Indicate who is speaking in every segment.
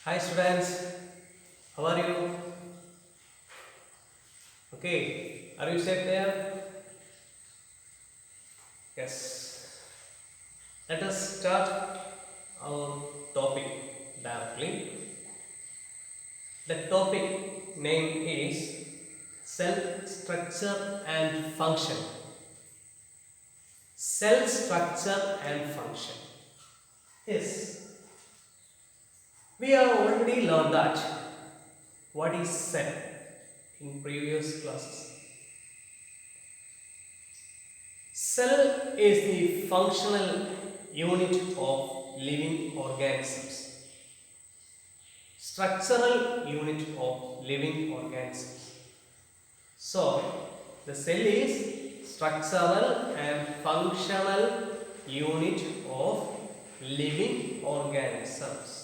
Speaker 1: Hi students, how are you? Okay, are you safe there? Yes. Let us start our topic directly. The topic name is cell structure and function. Cell structure and function. Yes, we have already learned that what is cell in previous classes. Cell is the functional unit of living organisms. Structural unit of living organisms. So, the cell is structural and functional unit of living organisms.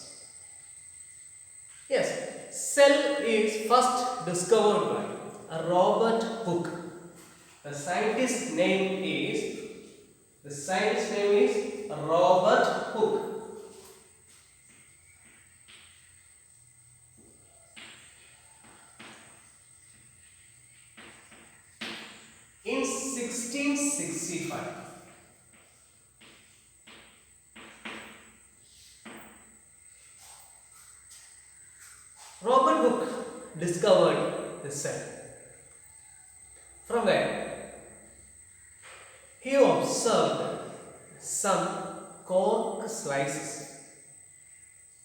Speaker 1: Yes, cell is first discovered by a Robert Hooke. The scientist name is Robert Hooke. In 1665. Robert Hooke discovered the cell. From where? He observed some cork slices.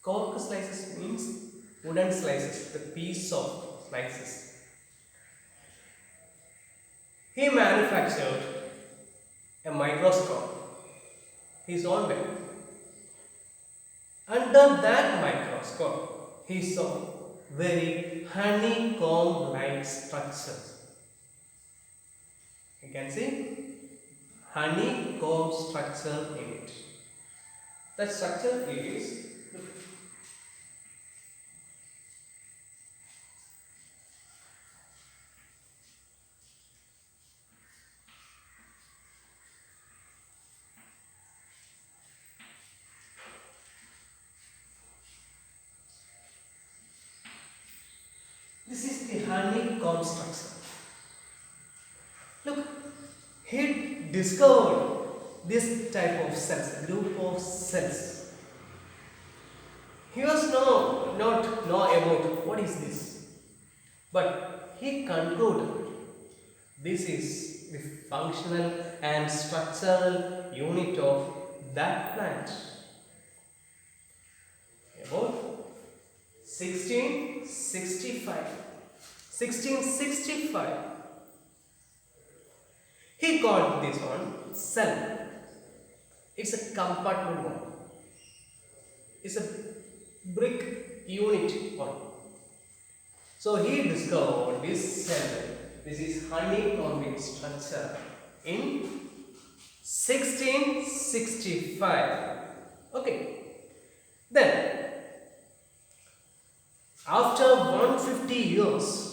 Speaker 1: Cork slices means wooden slices, the piece of slices. He manufactured a microscope, his own way. Under that microscope, he saw very honeycomb-like structures. You can see honeycomb structure in it. That structure is this is the honeycomb structure. Look, he discovered this type of cells, group of cells. He was not know about what is this, but he concluded this is the functional and structural unit of that plant. About 1665. He called this one cell. It's a compartment one. It's a brick unit one. So he discovered this cell. This is honeycomb structure in 1665. Okay. Then after 150 years,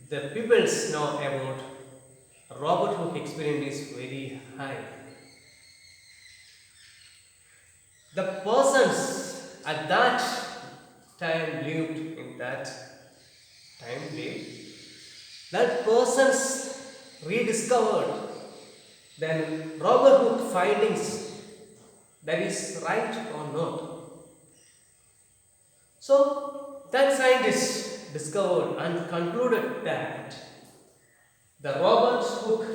Speaker 1: the peoples know about Robert Hooke experiment is very high. The persons at that time lived in that that persons rediscovered then Robert Hooke findings that is right or not. So that scientist discovered and concluded that the Robert Hooke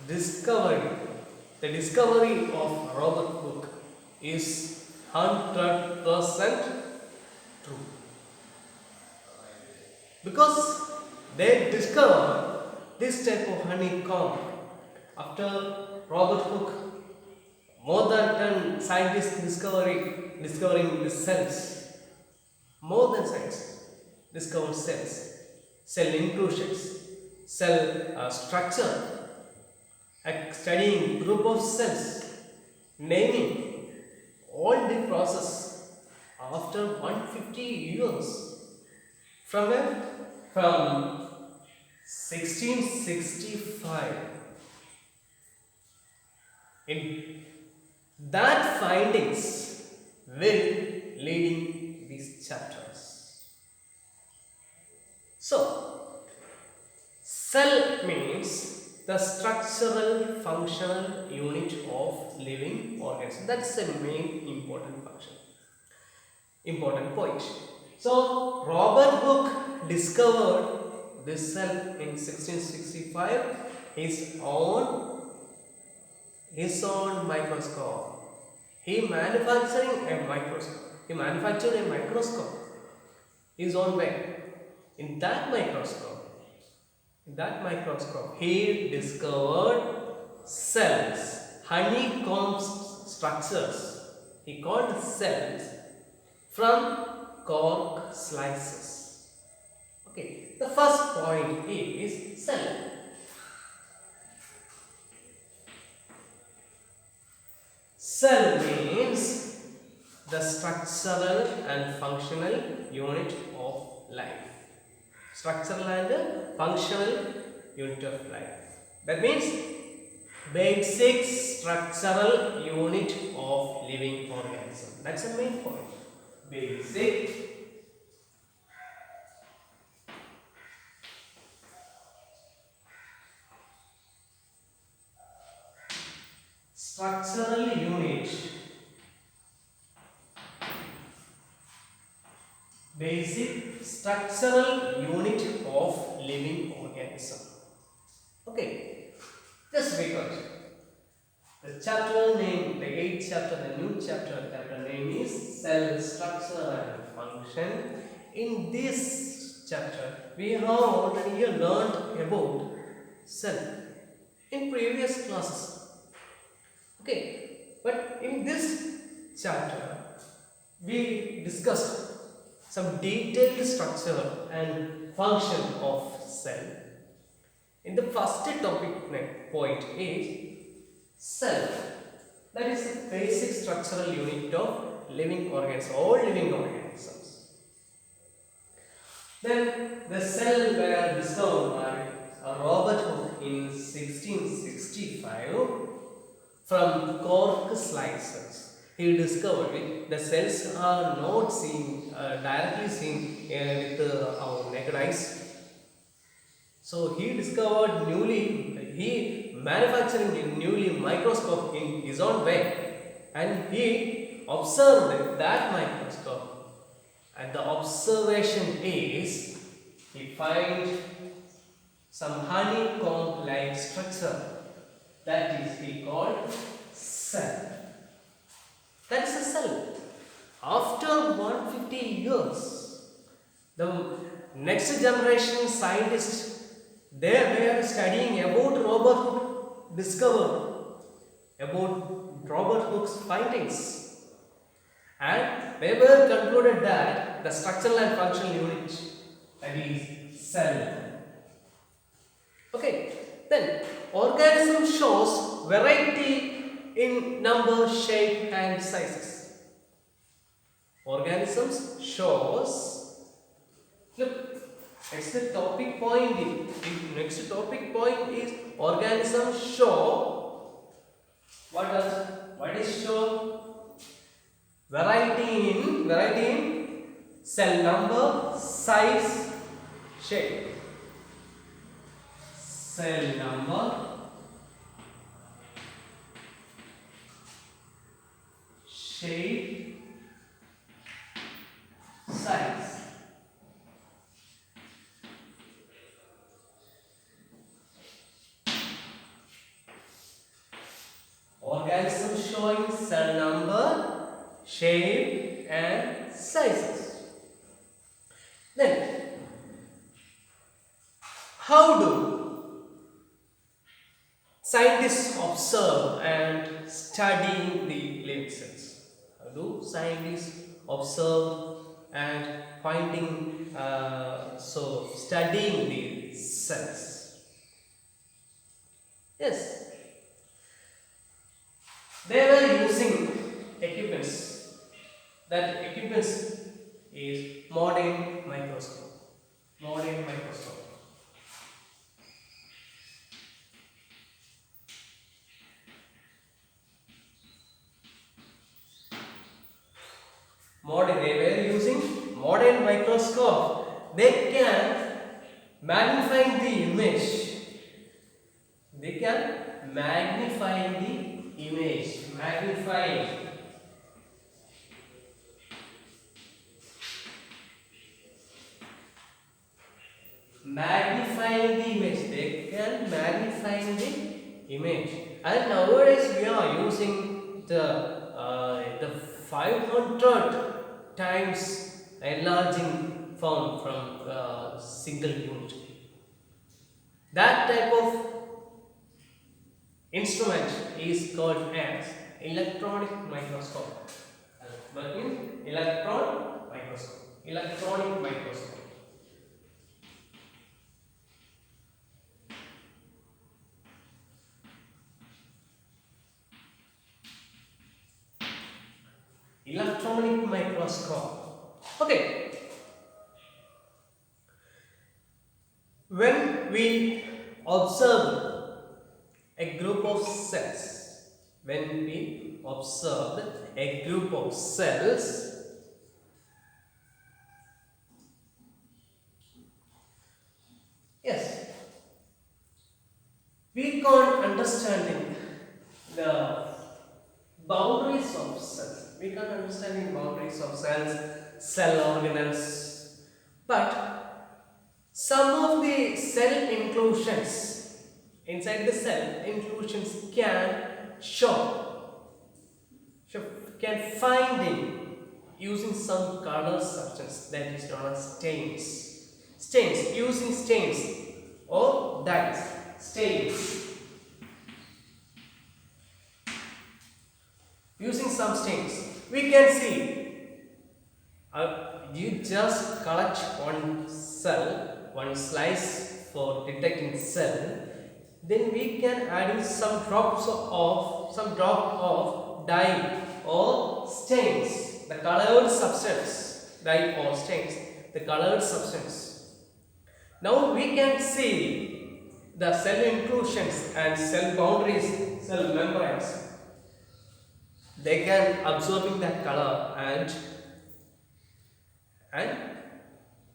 Speaker 1: discovery of Robert Hooke is 100% true. Because they discovered this type of honeycomb after Robert Hooke, more than 10 scientists discovering the cells. More than science discovered cells, cell inclusions, cell structure, studying group of cells, naming all the process after 150 years. From where? From 1665. In that findings will leading these chapters. So, cell means the structural functional unit of living organism. That's the main important function, important point. So, Robert Hooke discovered this cell in 1665. His own microscope. He manufactured a microscope his own way. In that microscope, he discovered cells, honeycomb structures. He called cells from cork slices. Okay, the first point is cell. Cell means the structural and functional unit of life. Structural and functional unit of life. That means basic structural unit of living organism. That's the main point. Basic structural unit. Basic structural unit of living organism. Okay, just because the chapter name, the 8th chapter, the new chapter name is cell structure and function. In this chapter, we have already learned about cell in previous classes. Okay, but in this chapter, we discussed some detailed structure and function of cell. In the first topic point is cell. That is the basic structural unit of living organisms, all living organisms. Then the cell were discovered by Robert Hooke in 1665 from cork slices. He discovered the cells are not seen directly seen with our naked eyes. So he discovered he manufactured a newly microscope in his own way, and he observed that microscope. And the observation is he find some honeycomb-like structure. That is he called cell. That is a cell. After 150 years, the next generation scientists, they were studying about Robert Hooke discovered, about Robert Hooke's findings, and they were concluded that the structural and functional unit, that is cell. Okay, then organism shows variety in number, shape and sizes. Organisms shows, look, next topic point is organisms show what else? What is show? Variety in cell number, size, shape. Cell number, shape, size. Organism showing cell number, shape and sizes. Then, how do scientists observe and study the living cells? How do scientists observe and studying the cells? Yes, they were using equipments. That equipments is modern microscope. They were using modern microscope. They can magnify the image. They can magnify the image. Magnifying the image. They can magnify the image. And nowadays we are using the 500 times enlarging form from single unit. That type of instrument is called as electronic microscope. But in electronic microscope. Electronic microscope. Okay. When we observe a group of cells, yes, we can't understanding the boundaries of cells. Cell organelles, but some of the cell inclusions inside the cell inclusions can finding using some color substance that is known as stains. Using stains or dyes. Using some stains, we can see. You just collect one slice for detecting cell. Then we can add in some drop of dye or stains, the colored substance. Now we can see the cell inclusions and cell boundaries, cell membranes. They can absorbing that color and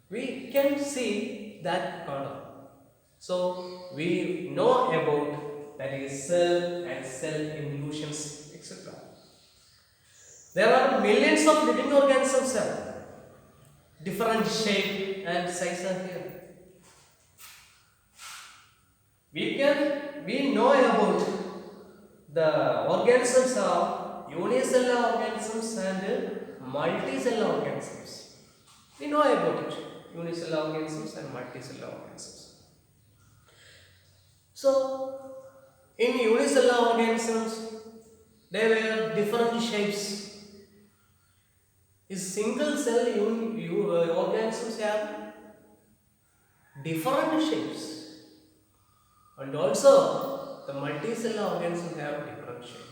Speaker 1: we can see that color. So we know about that is cell and cell inclusions, etc. There are millions of living organisms here. Different shape and size are here. We know about the organisms are unicellular organisms and multicellular organisms. We know about it. Unicellular organisms and multicellular organisms. So, in unicellular organisms, there were different shapes. Is single cell organisms have different shapes, and also the multicellular organisms have different shape.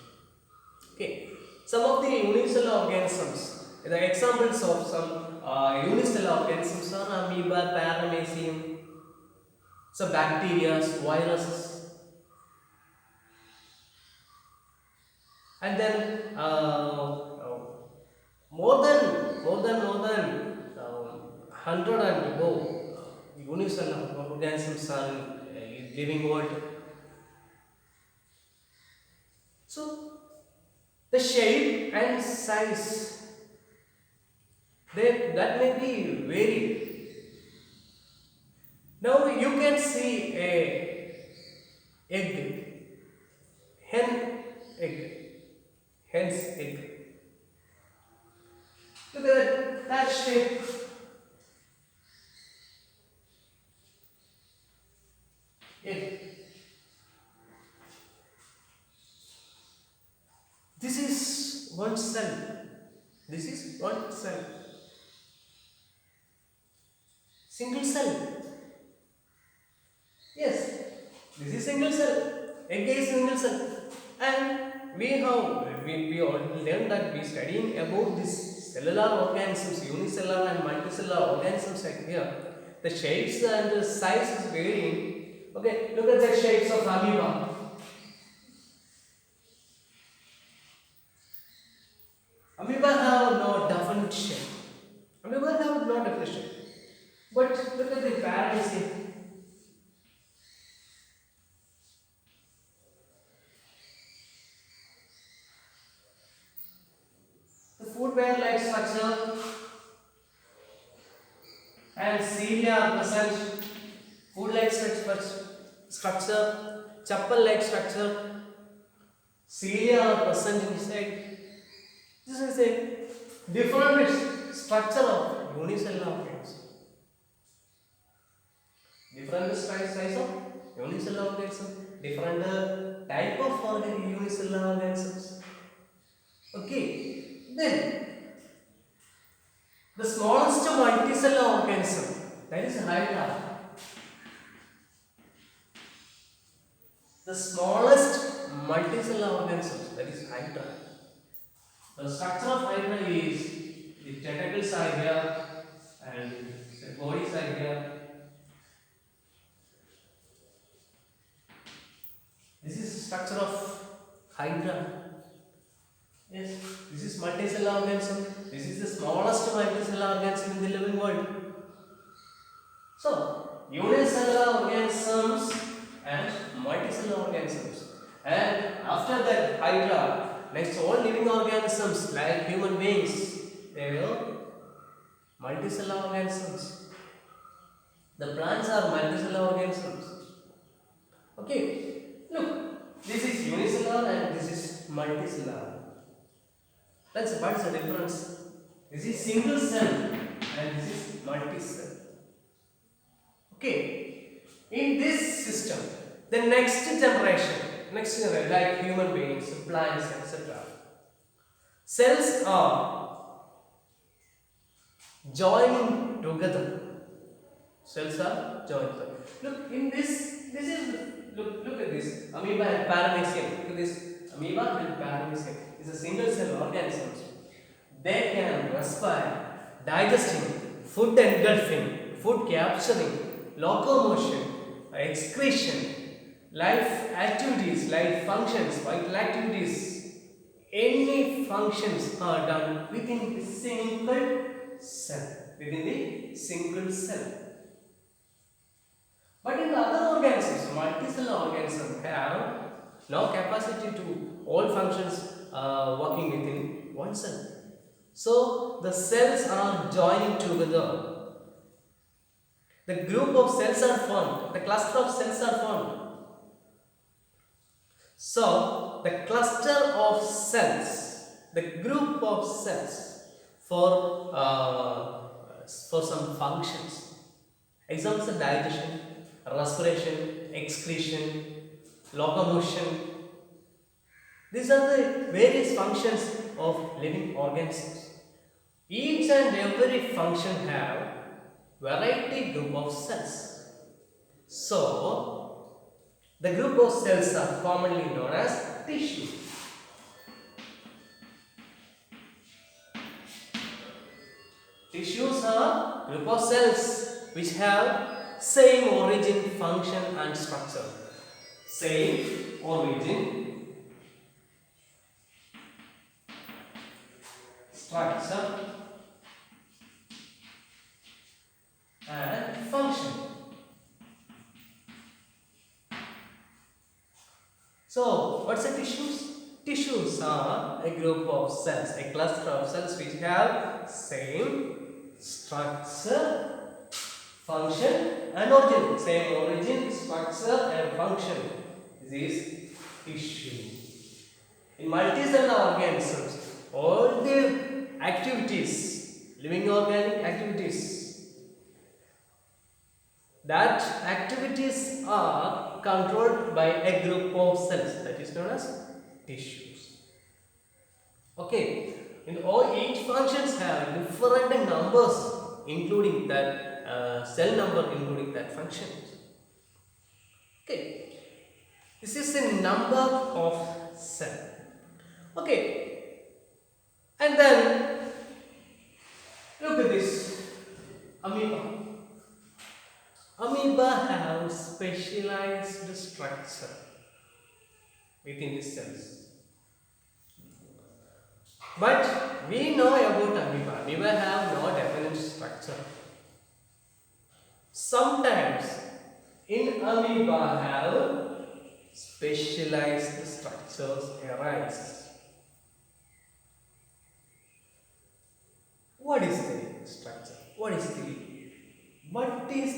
Speaker 1: Okay, some of the unicellular organisms, the examples of some unicellular organisms are amoeba, paramecium, some bacteria, viruses, and then more than 100 and above unicellular organisms are in living world. So the shape and size that may be varied. Now you can see a hen's egg. Look at that shape. Egg. This is one cell. Single cell. Yes, this is single cell. Egg is single cell. And we already learned that we studying about this cellular organisms, unicellular and multicellular organisms right here. The shapes and the size is varying. Okay, look at the shapes of amoeba. Amoeba have no definite shape. but not efficient. But look at the parents here. The food ware like structure and cilia are present. Food like structure, chapel like structure, cilia are present inside. This is a different structure of unicellular organisms. Different size of unicellular organisms, different type of unicellular organisms. Okay, then the smallest multicellular organism, that is Hydra. The smallest multicellular organism, that is Hydra. The structure of Hydra is the tentacles are here and the bodies are here. This is the structure of Hydra. Yes, this is multicellular organism. This is the smallest multicellular organism in the living world. So, unicellular organisms and multicellular organisms. And after that, Hydra, next all living organisms like human beings, they will multicellular organisms. The plants are multicellular organisms. Okay, look, this is unicellular and this is multicellular. What's the difference? This is single cell and this is multi-cell. Okay, in this system, the next generation, like human beings, plants, etc. Cells are joining together. Cells are joined together. Look, in this is look at this amoeba and paramecium. Look at this amoeba and paramecium. Is a single cell organisms. They can respire, digesting, food engulfing, food capturing, locomotion, excretion, life activities, life functions, vital activities. Any functions are done within the single cell. Within the single cell. But in the other organisms, multicellular organisms have no capacity to all functions working within one cell. So the cells are joining together. The group of cells are formed. The cluster of cells are formed. So the cluster of cells, the group of cells for some functions. Examples are digestion, respiration, excretion, locomotion. These are the various functions of living organisms. Each and every function have variety group of cells. So, the group of cells are commonly known as tissue. Tissues are group of cells which have same origin, function and structure. Same origin, structure and function. So, what's the tissues? Tissues are a group of cells, a cluster of cells which have same structure, function and origin. Same origin, structure and function. This is tissue. In multicellular organisms, all the activities, living organic activities, that activities are controlled by a group of cells that is known as tissues. Okay, in all each functions have different numbers including that cell number including that function. Okay, this is the number of cell. Okay, and then look at this amoeba. Amoeba have specialized structure within the cells. But we know about amoeba. Amoeba have no definite structure. Sometimes in amoeba have specialized structures arise. What is the structure? What is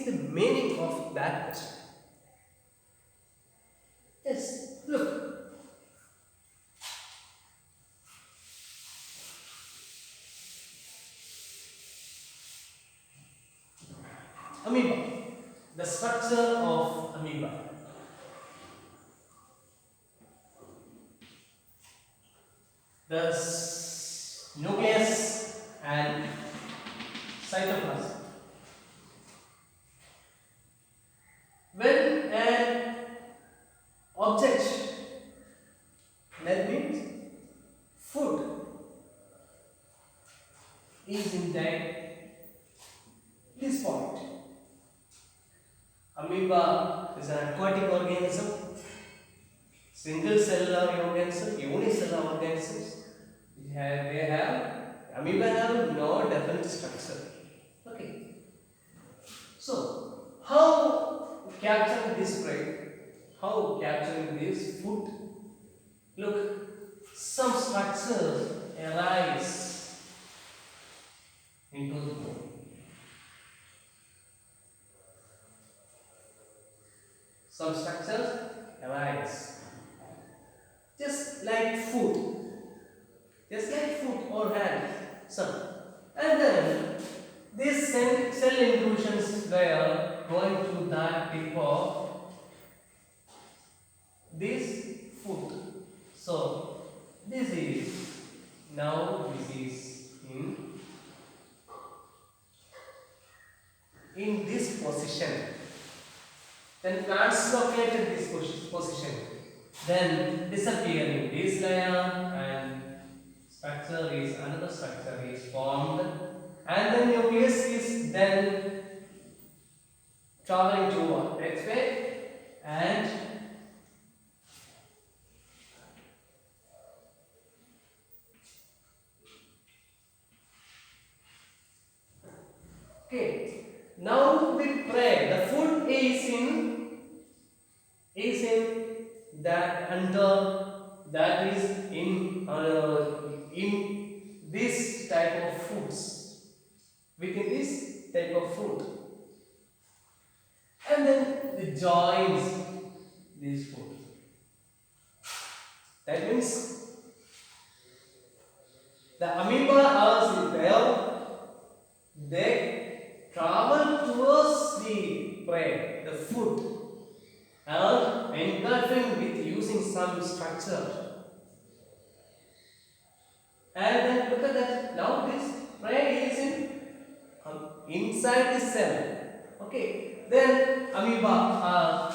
Speaker 1: the meaning of that question? Yes, look. Amoeba. The structure of amoeba. The nucleus and cytoplasm. When an object, that means food, is in this point. Amoeba is an aquatic organism, single cellular organism, unicellular organisms. Amoeba have no definite structure. Okay. So, how capturing this prey? How capturing this food? Look, some structures arise into the bone. Some structures arise. Just like food. Or hand. Some. And then these cell inclusions were going to that tip of this food. So this is in this position. Then translocated this position. Then disappearing this layer and another structure is formed, and the nucleus is then traveling to next way, and okay. Now the prey, the food is in that in this type of foods, within this type of food, and then it joins this food. That means the amoeba are there, they travel towards the prey, the food, and engulfing with using some structure. And then look at that. Now this prey is inside the cell. Okay. Then amoeba.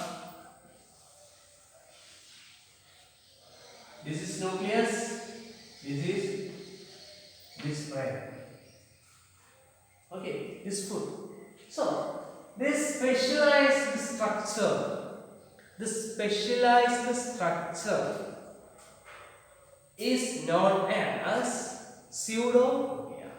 Speaker 1: This is nucleus. This is this prey. Okay. This food. So this specialized structure is known as pseudopodia.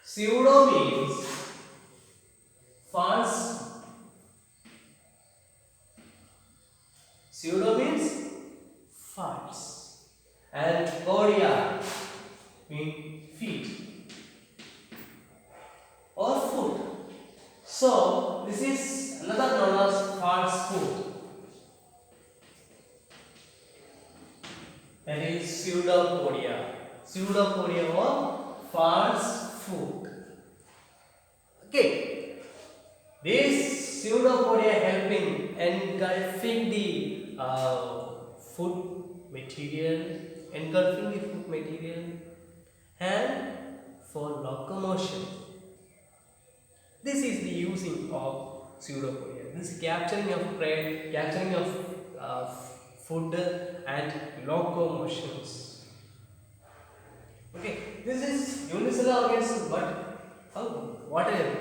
Speaker 1: Pseudo means false. Pseudo means false, and podia means feet or food. So this is another known as false food. That is pseudopodia. Pseudopodia or false food. Okay. This pseudopodia helping engulfing the food material, and for locomotion. This is the using of pseudopodia. This is capturing of prey, capturing of food and locomotions. Okay, this is unicellular organism, but Oh, what a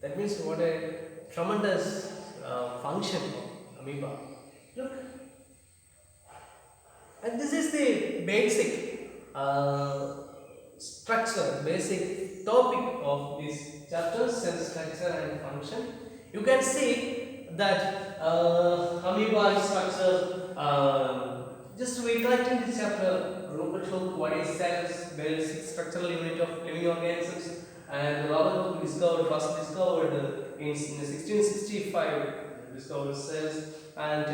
Speaker 1: that means what a tremendous function of amoeba. Look, and this is the basic structure, basic topic of this chapter, cell structure and function. You can see that amoeba structure. Just recollecting this chapter, Robert Hooke, what is cells, basic structural unit of living organisms, and Robert Hooke first discovered in 1665, discovered cells, and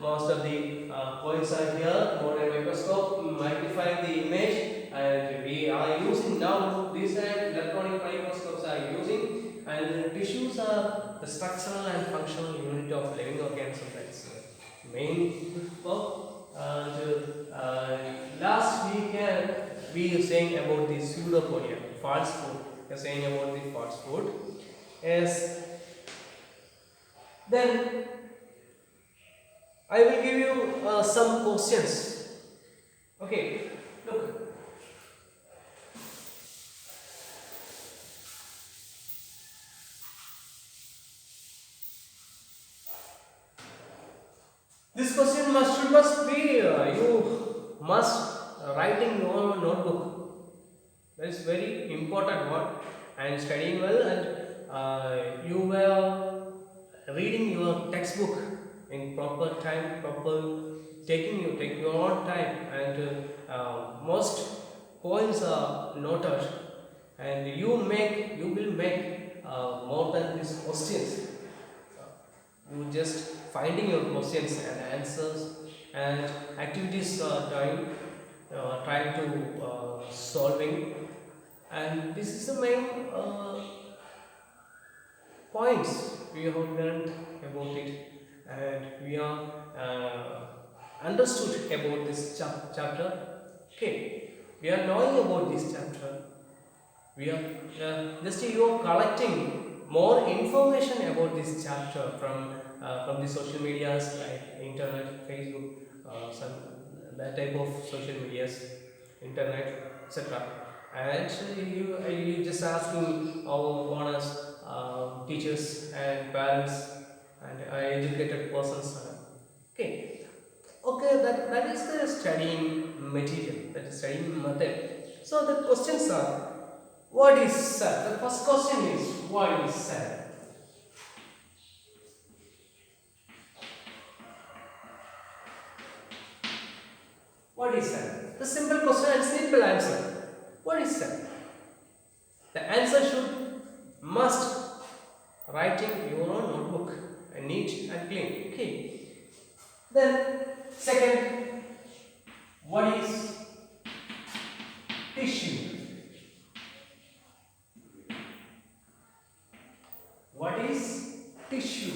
Speaker 1: most of the points are here. Modern microscope magnifying the image, and we are using now these electronic microscopes are using, and tissues are the structural and functional unit of living organism. That's main work. And last weekend we were saying about the pseudopodia, false food. We are saying about the false food. Yes. Then I will give you some questions. Okay, look. This question must be you must write in your notebook. That is very important one. And studying well, and you were reading your textbook in proper time, take your own time, and most points are noted, and you will make more than these questions. You just finding your questions and answers and activities trying to solving, and this is the main points we have learned about it, and we are understood about this chapter. Okay, we are knowing about this chapter. We are just you are collecting more information about this chapter from the social medias like internet, Facebook, some that type of social medias, internet, etc. And you just asking our owners, teachers and parents and educated persons. Okay, okay, that is the studying material, that is studying method. So the questions are, what is cell? The first question is, what is cell? What is cell? The simple question and simple answer. What is cell? The answer should must write in your own notebook and neat and clean. Okay. Then second, what is tissue? What is tissue?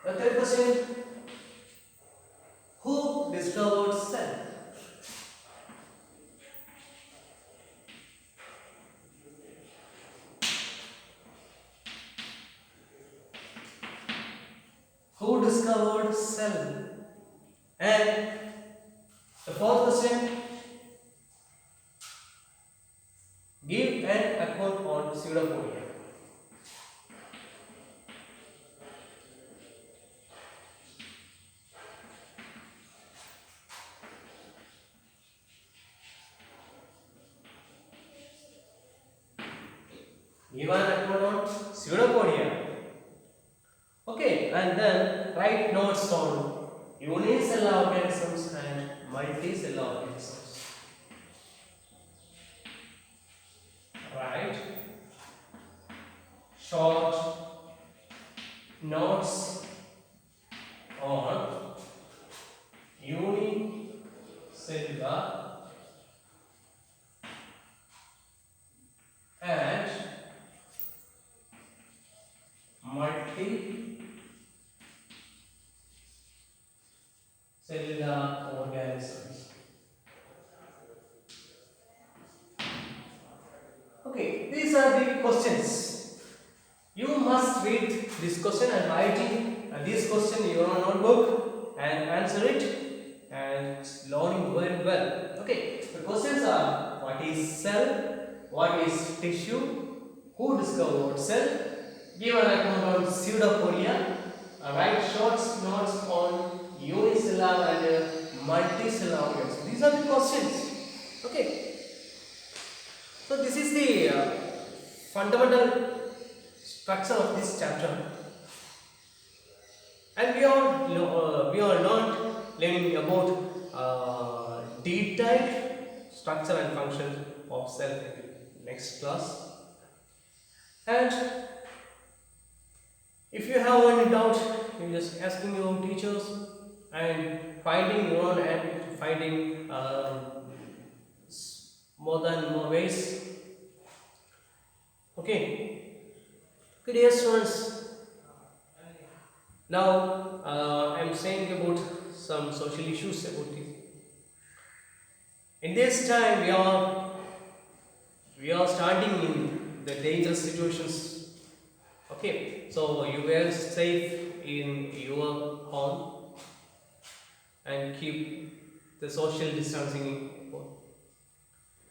Speaker 1: The third question, who discovered cell? Who discovered cell? And the fourth question, give an account on pseudopodia. Give an account on pseudopodia. Okay, and then write notes on unicellular organisms and multicellular organisms. Write short notes on unicellular and multicellular organisms. Okay, these are the questions. You must read this question and write it, this question in your notebook and answer it and learning very well. Okay, the questions are, what is cell? what is tissue, who discovered cell, give an account on pseudopodia, write short notes on unicellular and multicellular organs. These are the questions. Okay. So this is the fundamental structure of this chapter, and we are not learning about detailed structure and function of cell in next class. And if you have any doubt, you just asking your teachers and finding your own and finding more ways. Okay. Good dear students. Now I am saying about some social issues about this. In this time we are starting in the dangerous situations. Okay, so you were safe in your home and keep the social distancing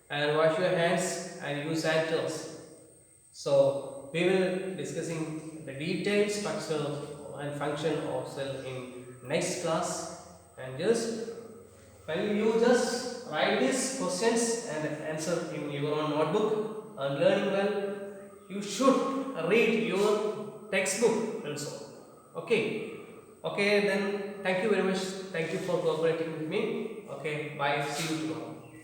Speaker 1: and wash your hands and use sanitizers. So we will discussing the detailed structure and function of cell in next class, and just when you just write these questions and answer in your own notebook and learning well, you should read your textbook also. Okay. Okay, then thank you very much. Thank you for cooperating with me. Okay, bye. See you tomorrow.